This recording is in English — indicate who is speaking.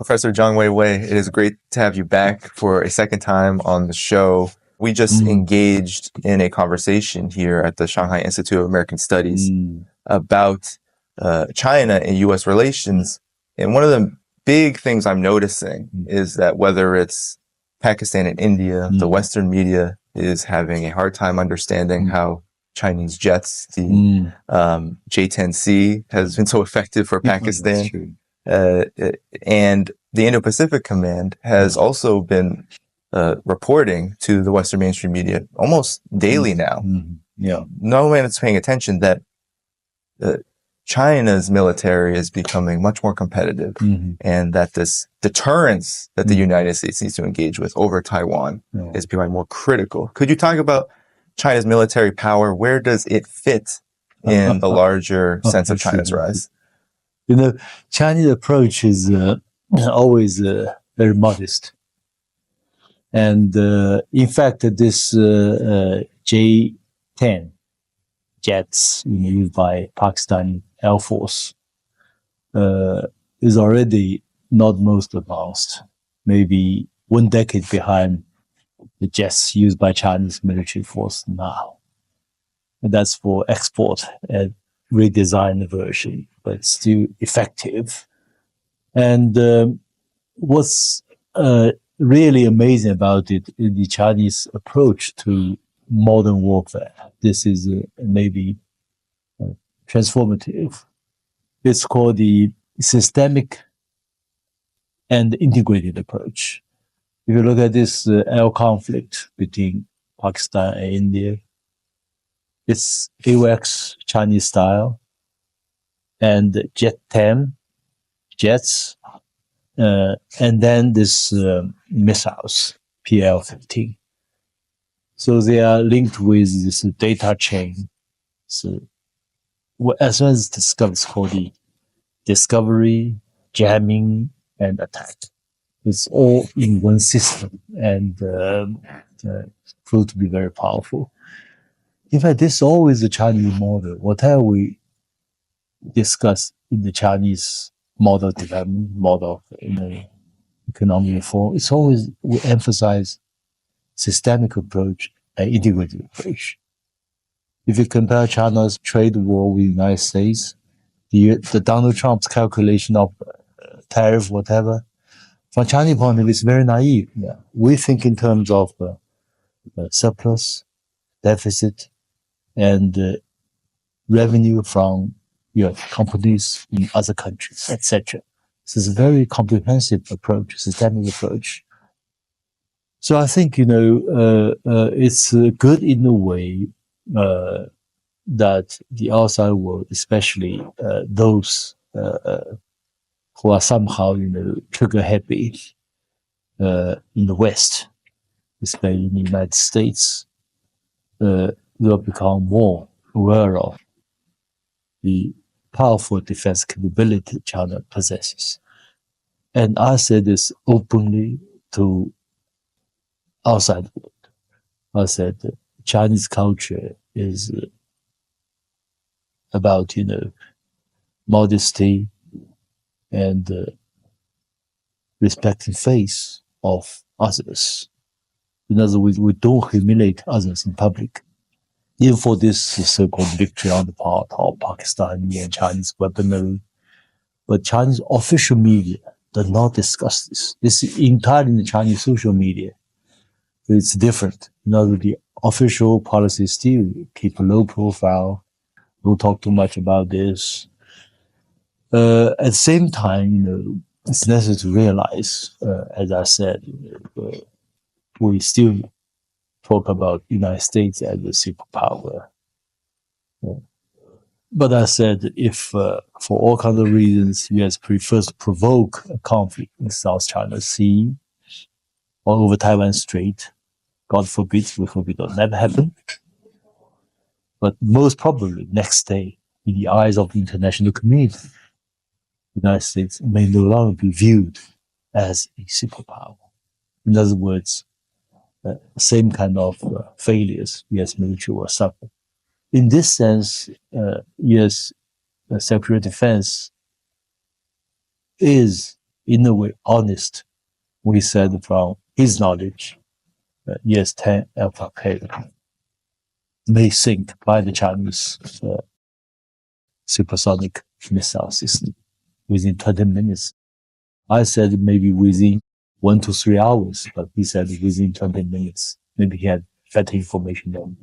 Speaker 1: Professor Zhang Weiwei, it is great to have you back for a second time on the show. We just engaged in a conversation here at the Shanghai Institute of American Studies about China and U.S. relations. And one of the big things I'm noticing is that whether it's Pakistan and India, the Western media is having a hard time understanding how Chinese jets, the J-10C, has been so effective for Pakistan. And the Indo-Pacific Command has also been reporting to the Western mainstream media almost daily now. No one is paying attention that China's military is becoming much more competitive and that this deterrence that the United States needs to engage with over Taiwan is becoming more critical. Could you talk about China's military power? Where does it fit in the larger sense of China's rise?
Speaker 2: You know, Chinese approach is always very modest. And in fact, this J-10 jets used by Pakistani Air Force is already not most advanced, maybe 1 decade behind the jets used by Chinese military force now. And that's for export and redesigned version, but still effective. And what's really amazing about it is the Chinese approach to modern warfare. This is maybe transformative. It's called the systemic and integrated approach. If you look at this air conflict between Pakistan and India, it's AWACS Chinese style and Jet-10 jets, and then this missiles, PL-15. So they are linked with this data chain. So as soon as discovered, it's called the discovery, jamming, and attack. It's all in one system and proved to be very powerful. In fact, this is always the Chinese model. Whatever we discuss in the Chinese model development, model of economic reform, it's always we emphasize systemic approach and integrated approach. If you compare China's trade war with the United States, the Donald Trump's calculation of tariff, whatever, from Chinese point of view, it's very naive. We think in terms of surplus, deficit, and revenue from companies in other countries, etc. So it's a very comprehensive approach, systemic approach. So I think, it's good in a way that the outside world, especially those who are somehow, trigger happy in the West, especially in the United States, will become more aware of the powerful defense capability China possesses. And I say this openly to outside world. I said Chinese culture is about, modesty and respecting faith of others. In other words, we don't humiliate others in public. Even for this so-called victory on the part of Pakistani and Chinese weaponry. But Chinese official media does not discuss this. This is entirely in the Chinese social media. So it's different. In other words, the official policy still keep a low profile, don't talk too much about this. At the same time, it's necessary to realize, as I said, we still talk about the United States as a superpower. But I said, if for all kinds of reasons, US prefers to provoke a conflict in South China Sea or over Taiwan Strait, God forbid, we hope it will never happen. But most probably next day, in the eyes of the international community, the United States may no longer be viewed as a superpower. In other words, same kind of failures US military will suffer. In this sense, US Secretary of Defense is in a way, honest. We said from his knowledge, ES-10 Alpha K may sink by the Chinese supersonic missile system within 20 minutes. I said maybe within 1 to 3 hours, but he said within 20 minutes. Maybe he had better information than